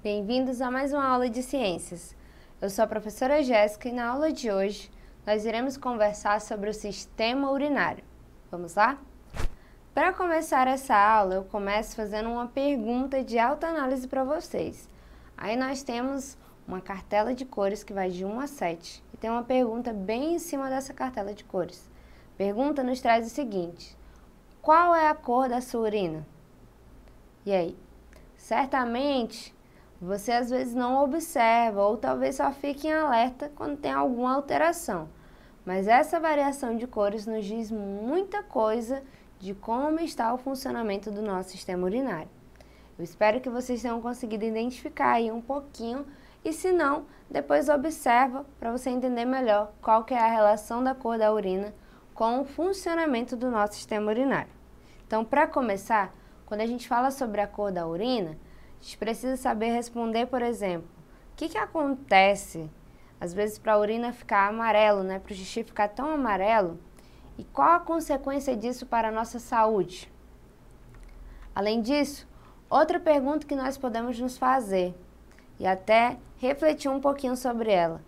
Bem-vindos a mais uma aula de ciências. Eu sou a professora Jéssica e na aula de hoje nós iremos conversar sobre o sistema urinário. Vamos lá? Para começar essa aula, eu começo fazendo uma pergunta de autoanálise para vocês. Aí nós temos uma cartela de cores que vai de 1 a 7 e tem uma pergunta bem em cima dessa cartela de cores. A pergunta nos traz o seguinte: qual é a cor da sua urina? E aí? Certamente você às vezes não observa ou talvez só fique em alerta quando tem alguma alteração. Mas essa variação de cores nos diz muita coisa de como está o funcionamento do nosso sistema urinário. Eu espero que vocês tenham conseguido identificar aí um pouquinho e se não, depois observa para você entender melhor qual que é a relação da cor da urina com o funcionamento do nosso sistema urinário. Então, para começar, quando a gente fala sobre a cor da urina, a gente precisa saber responder, por exemplo, o que acontece, às vezes, para a urina ficar amarelo, né? Para o xixi ficar tão amarelo, e qual a consequência disso para a nossa saúde? Além disso, outra pergunta que nós podemos nos fazer, e até refletir um pouquinho sobre ela: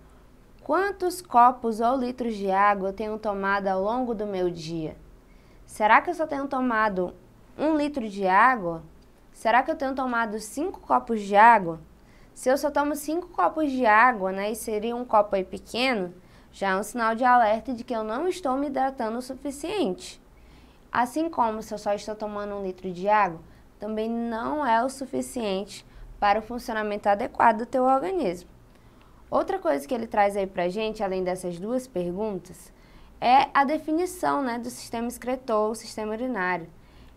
quantos copos ou litros de água eu tenho tomado ao longo do meu dia? Será que eu só tenho tomado 1 litro de água? Será que eu tenho tomado 5 copos de água? Se eu só tomo 5 copos de água, né, e seria um copo aí pequeno, já é um sinal de alerta de que eu não estou me hidratando o suficiente. Assim como se eu só estou tomando 1 litro de água, também não é o suficiente para o funcionamento adequado do teu organismo. Outra coisa que ele traz aí pra gente, além dessas duas perguntas, é a definição, né, do sistema excretor, o sistema urinário.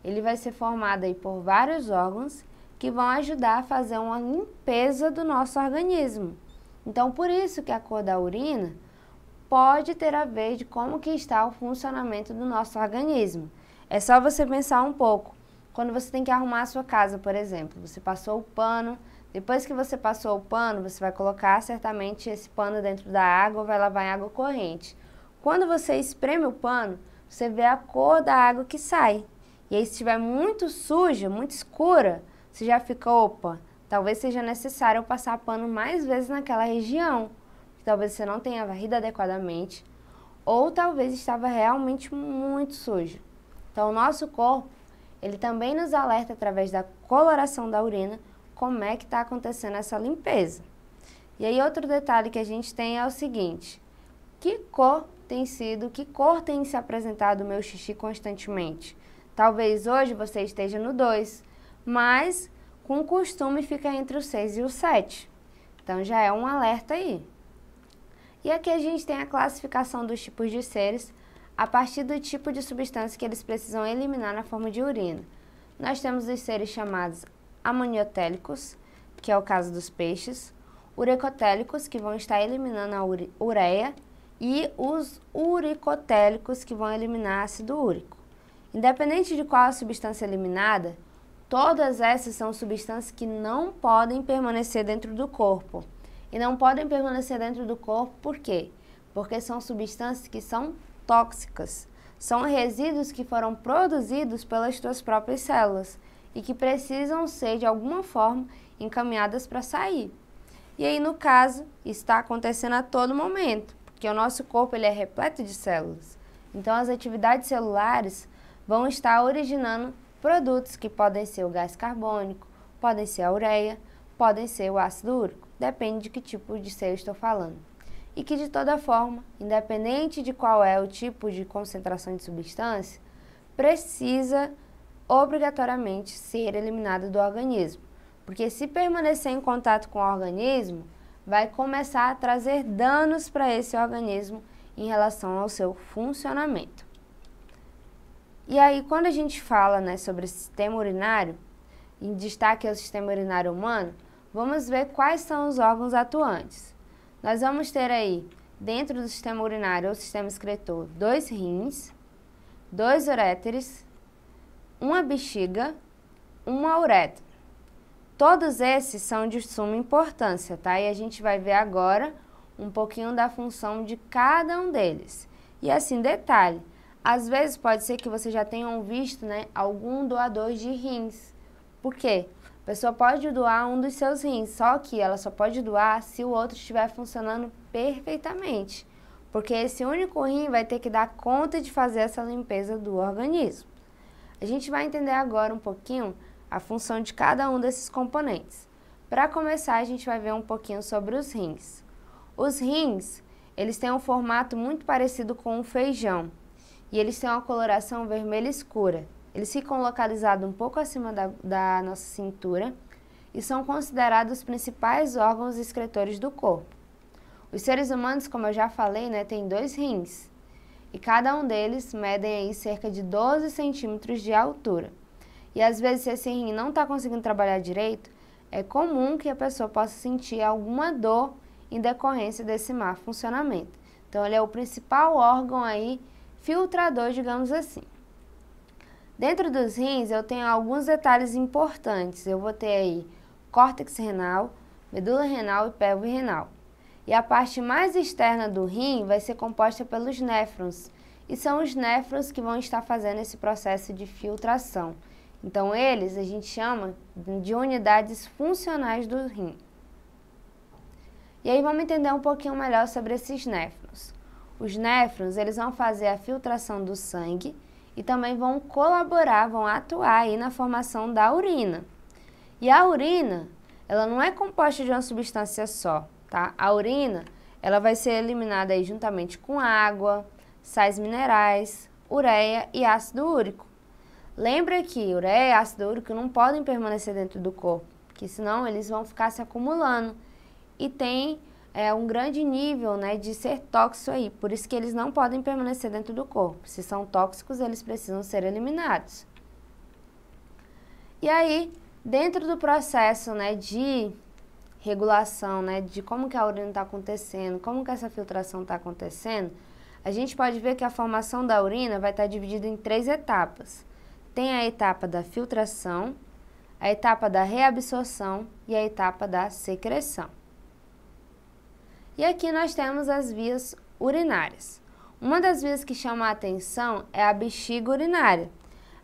Ele vai ser formado aí por vários órgãos que vão ajudar a fazer uma limpeza do nosso organismo. Então, por isso que a cor da urina pode ter a ver de como que está o funcionamento do nosso organismo. É só você pensar um pouco. Quando você tem que arrumar a sua casa, por exemplo, você passou o pano, depois que você passou o pano, você vai colocar certamente esse pano dentro da água, vai lavar em água corrente. Quando você espreme o pano, você vê a cor da água que sai. E aí, se estiver muito suja, muito escura, você já fica, opa, talvez seja necessário eu passar pano mais vezes naquela região. Talvez você não tenha varrido adequadamente, ou talvez estava realmente muito sujo. Então, o nosso corpo, ele também nos alerta através da coloração da urina como é que está acontecendo essa limpeza. E aí, outro detalhe que a gente tem é o seguinte: que cor tem se apresentado o meu xixi constantemente? Talvez hoje você esteja no 2, mas com costume fica entre o 6 e o 7. Então já é um alerta aí. E aqui a gente tem a classificação dos tipos de seres a partir do tipo de substância que eles precisam eliminar na forma de urina. Nós temos os seres chamados amoniotélicos, que é o caso dos peixes, urecotélicos, que vão estar eliminando a ureia, e os uricotélicos, que vão eliminar ácido úrico. Independente de qual a substância eliminada, todas essas são substâncias que não podem permanecer dentro do corpo. E não podem permanecer dentro do corpo por quê? Porque são substâncias que são tóxicas. São resíduos que foram produzidos pelas tuas próprias células e que precisam ser, de alguma forma, encaminhadas para sair. E aí, no caso, está acontecendo a todo momento, porque o nosso corpo ele é repleto de células. Então, as atividades celulares vão estar originando produtos que podem ser o gás carbônico, podem ser a ureia, podem ser o ácido úrico. Depende de que tipo de ser eu estou falando. E que, de toda forma, independente de qual é o tipo de concentração de substância, precisa obrigatoriamente ser eliminado do organismo. Porque se permanecer em contato com o organismo, vai começar a trazer danos para esse organismo em relação ao seu funcionamento. E aí, quando a gente fala, né, sobre o sistema urinário, em destaque ao sistema urinário humano, vamos ver quais são os órgãos atuantes. Nós vamos ter aí, dentro do sistema urinário ou sistema excretor, 2 rins, 2 uréteres, uma bexiga, uma uretra. Todos esses são de suma importância, tá? E a gente vai ver agora um pouquinho da função de cada um deles. E assim, detalhe, às vezes pode ser que vocês já tenham visto, né, algum doador de rins. Por quê? A pessoa pode doar um dos seus rins, só que ela só pode doar se o outro estiver funcionando perfeitamente, porque esse único rim vai ter que dar conta de fazer essa limpeza do organismo. A gente vai entender agora um pouquinho a função de cada um desses componentes. Para começar, a gente vai ver um pouquinho sobre os rins. Os rins, eles têm um formato muito parecido com um feijão e eles têm uma coloração vermelha escura. Eles ficam localizados um pouco acima da nossa cintura e são considerados os principais órgãos excretores do corpo. Os seres humanos, como eu já falei, têm 2 rins e cada um deles medem aí cerca de 12 centímetros de altura. E às vezes, se esse rim não está conseguindo trabalhar direito, é comum que a pessoa possa sentir alguma dor em decorrência desse má funcionamento. Então, ele é o principal órgão aí filtrador, digamos assim. Dentro dos rins, eu tenho alguns detalhes importantes. Eu vou ter aí córtex renal, medula renal e pelve renal. E a parte mais externa do rim vai ser composta pelos néfrons. E são os néfrons que vão estar fazendo esse processo de filtração. Então, eles a gente chama de unidades funcionais do rim. E aí, vamos entender um pouquinho melhor sobre esses néfrons. Os néfrons, eles vão fazer a filtração do sangue e também vão colaborar, vão atuar aí na formação da urina. E a urina, ela não é composta de uma substância só, tá? A urina, ela vai ser eliminada aí juntamente com água, sais minerais, ureia e ácido úrico. Lembra que ureia e ácido úrico não podem permanecer dentro do corpo, porque senão eles vão ficar se acumulando e tem um grande nível de ser tóxico aí, por isso que eles não podem permanecer dentro do corpo. Se são tóxicos, eles precisam ser eliminados. E aí, dentro do processo de regulação, de como que a urina está acontecendo, como que essa filtração está acontecendo, a gente pode ver que a formação da urina vai estar dividida em 3 etapas. Tem a etapa da filtração, a etapa da reabsorção e a etapa da secreção. E aqui nós temos as vias urinárias. Uma das vias que chama a atenção é a bexiga urinária.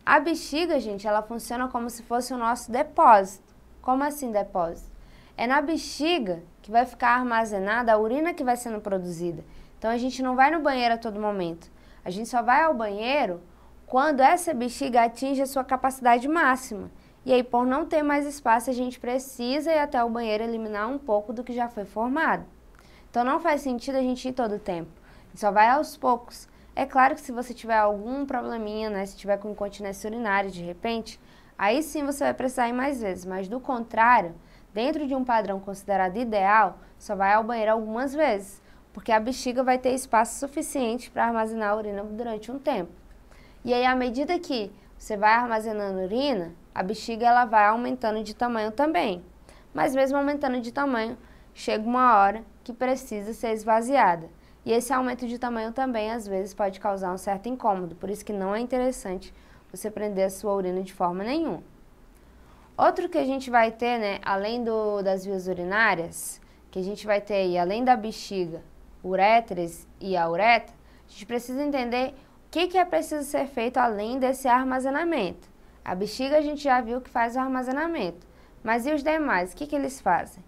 A bexiga, gente, ela funciona como se fosse o nosso depósito. Como assim depósito? É na bexiga que vai ficar armazenada a urina que vai sendo produzida. Então, a gente não vai no banheiro a todo momento. A gente só vai ao banheiro quando essa bexiga atinge a sua capacidade máxima. E aí, por não ter mais espaço, a gente precisa ir até o banheiro eliminar um pouco do que já foi formado. Então, não faz sentido a gente ir todo o tempo. A gente só vai aos poucos. É claro que se você tiver algum probleminha, se tiver com incontinência urinária de repente, aí sim você vai precisar ir mais vezes. Mas do contrário, dentro de um padrão considerado ideal, só vai ao banheiro algumas vezes, porque a bexiga vai ter espaço suficiente para armazenar a urina durante um tempo. E aí, à medida que você vai armazenando urina, a bexiga ela vai aumentando de tamanho também. Mas mesmo aumentando de tamanho, chega uma hora que precisa ser esvaziada. E esse aumento de tamanho também, às vezes, pode causar um certo incômodo. Por isso que não é interessante você prender a sua urina de forma nenhuma. Outro que a gente vai ter, além das vias urinárias, que a gente vai ter aí, além da bexiga, uréteres e a uretra, a gente precisa entender o que é preciso ser feito além desse armazenamento. A bexiga a gente já viu que faz o armazenamento. Mas e os demais? O que eles fazem?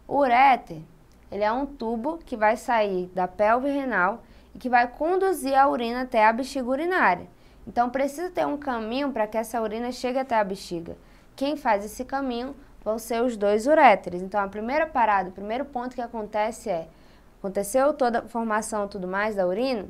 O uréter, ele é um tubo que vai sair da pelve renal e que vai conduzir a urina até a bexiga urinária. Então, precisa ter um caminho para que essa urina chegue até a bexiga. Quem faz esse caminho vão ser os 2 uréteres. Então, a primeira parada, o primeiro ponto que acontece aconteceu toda a formação e tudo mais da urina,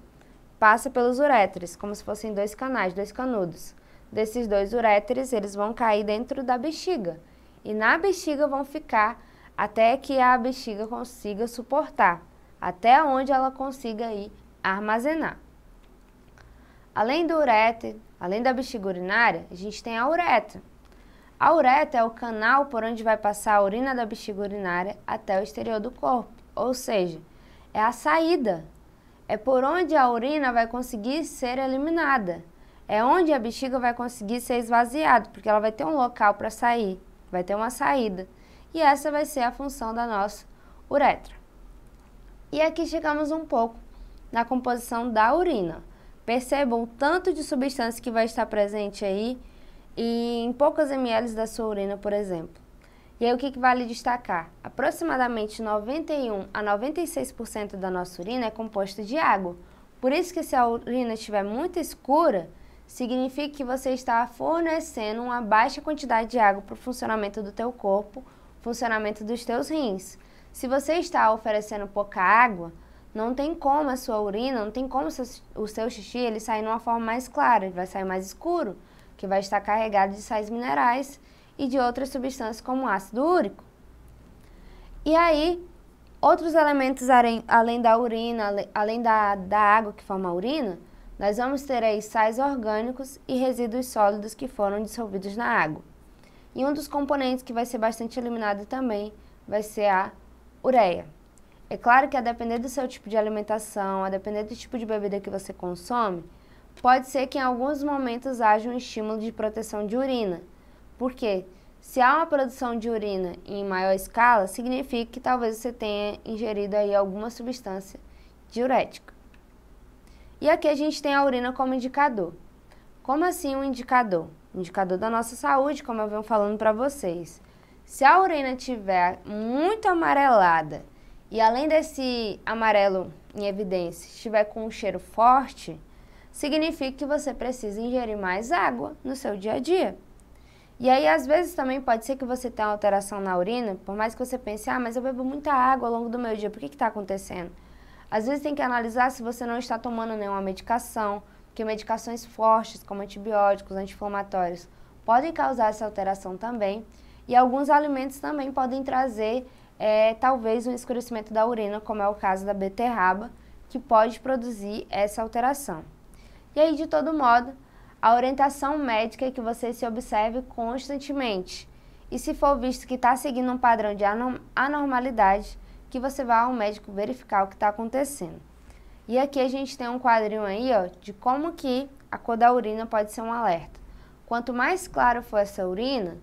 passa pelos uréteres, como se fossem 2 canais, 2 canudos. Desses 2 uréteres, eles vão cair dentro da bexiga. E na bexiga vão ficar até que a bexiga consiga suportar, até onde ela consiga ir armazenar. Além do uréter, além da bexiga urinária, a gente tem a uretra. A uretra é o canal por onde vai passar a urina da bexiga urinária até o exterior do corpo, ou seja, é a saída. É por onde a urina vai conseguir ser eliminada. É onde a bexiga vai conseguir ser esvaziada, porque ela vai ter um local para sair, vai ter uma saída. E essa vai ser a função da nossa uretra. E aqui chegamos um pouco na composição da urina. Percebam o tanto de substância que vai estar presente aí em poucas ml da sua urina, por exemplo. E aí o que vale destacar? Aproximadamente 91 a 96% da nossa urina é composta de água. Por isso que se a urina estiver muito escura, significa que você está fornecendo uma baixa quantidade de água para o funcionamento do teu corpo, funcionamento dos teus rins. Se você está oferecendo pouca água, não tem como a sua urina, não tem como o seu xixi ele sair numa forma mais clara, ele vai sair mais escuro, que vai estar carregado de sais minerais e de outras substâncias como ácido úrico. E aí, outros elementos além da urina, além da água que forma a urina, nós vamos ter aí sais orgânicos e resíduos sólidos que foram dissolvidos na água. E um dos componentes que vai ser bastante eliminado também vai ser a ureia. É claro que a depender do seu tipo de alimentação, a depender do tipo de bebida que você consome, pode ser que em alguns momentos haja um estímulo de proteção de urina. Por quê? Se há uma produção de urina em maior escala, significa que talvez você tenha ingerido aí alguma substância diurética. E aqui a gente tem a urina como indicador. Como assim um indicador? Indicador da nossa saúde, como eu venho falando para vocês. Se a urina estiver muito amarelada e além desse amarelo em evidência, estiver com um cheiro forte, significa que você precisa ingerir mais água no seu dia a dia. E aí, às vezes, também pode ser que você tenha uma alteração na urina, por mais que você pense, mas eu bebo muita água ao longo do meu dia, por que está acontecendo? Às vezes tem que analisar se você não está tomando nenhuma medicação, porque medicações fortes, como antibióticos, anti-inflamatórios, podem causar essa alteração também. E alguns alimentos também podem trazer, talvez, um escurecimento da urina, como é o caso da beterraba, que pode produzir essa alteração. E aí, de todo modo, a orientação médica é que você se observe constantemente. E se for visto que está seguindo um padrão de anormalidade, que você vá ao médico verificar o que está acontecendo. E aqui a gente tem um quadrinho aí, de como que a cor da urina pode ser um alerta. Quanto mais claro for essa urina,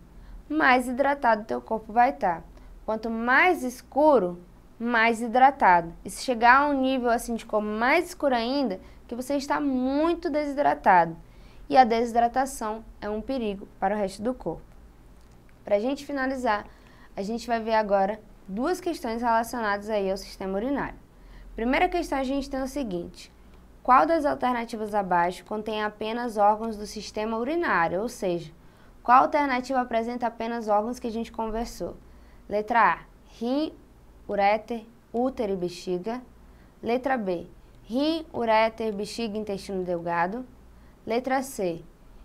mais hidratado o teu corpo vai estar. Quanto mais escuro, mais hidratado. E se chegar a um nível assim de cor mais escura ainda, que você está muito desidratado. E a desidratação é um perigo para o resto do corpo. Para a gente finalizar, a gente vai ver agora duas questões relacionadas aí ao sistema urinário. Primeira questão, a gente tem o seguinte: qual das alternativas abaixo contém apenas órgãos do sistema urinário? Ou seja, qual alternativa apresenta apenas órgãos que a gente conversou? Letra A, rim, uréter, útero e bexiga. Letra B, rim, uréter, bexiga e intestino delgado. Letra C,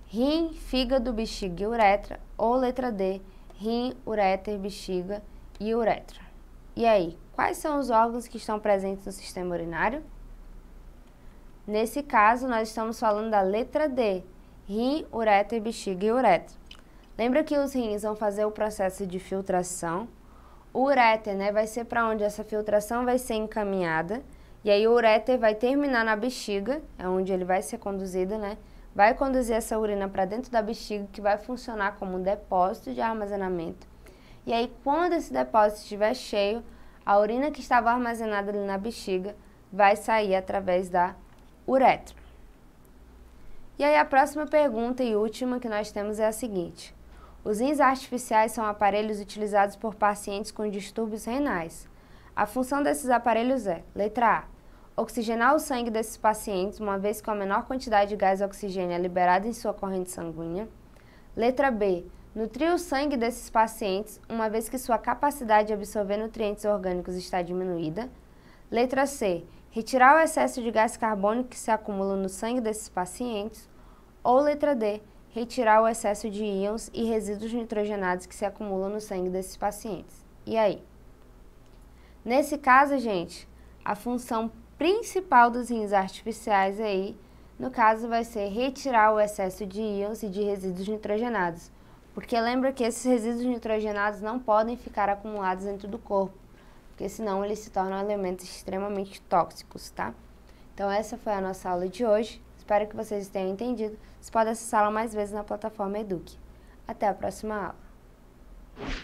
rim, fígado, bexiga e uretra. Ou letra D, rim, uréter, bexiga e uretra. E aí, quais são os órgãos que estão presentes no sistema urinário? Nesse caso, nós estamos falando da letra D, rim, uréter, bexiga e uretra. Lembra que os rins vão fazer o processo de filtração. O uréter, vai ser para onde essa filtração vai ser encaminhada. E aí o uréter vai terminar na bexiga, é onde ele vai ser conduzido, Vai conduzir essa urina para dentro da bexiga, que vai funcionar como um depósito de armazenamento. E aí, quando esse depósito estiver cheio, a urina que estava armazenada ali na bexiga vai sair através da uretra. E aí, a próxima pergunta e última que nós temos é a seguinte: os rins artificiais são aparelhos utilizados por pacientes com distúrbios renais. A função desses aparelhos é, letra A, oxigenar o sangue desses pacientes, uma vez que a menor quantidade de gás oxigênio é liberada em sua corrente sanguínea. Letra B, nutrir o sangue desses pacientes, uma vez que sua capacidade de absorver nutrientes orgânicos está diminuída. Letra C, retirar o excesso de gás carbônico que se acumula no sangue desses pacientes. Ou letra D, retirar o excesso de íons e resíduos nitrogenados que se acumulam no sangue desses pacientes. E aí? Nesse caso, gente, a função principal dos rins artificiais aí, no caso, vai ser retirar o excesso de íons e de resíduos nitrogenados. Porque lembra que esses resíduos nitrogenados não podem ficar acumulados dentro do corpo, porque senão eles se tornam elementos extremamente tóxicos, tá? Então essa foi a nossa aula de hoje. Espero que vocês tenham entendido. Você pode acessá-la mais vezes na plataforma Eduque. Até a próxima aula.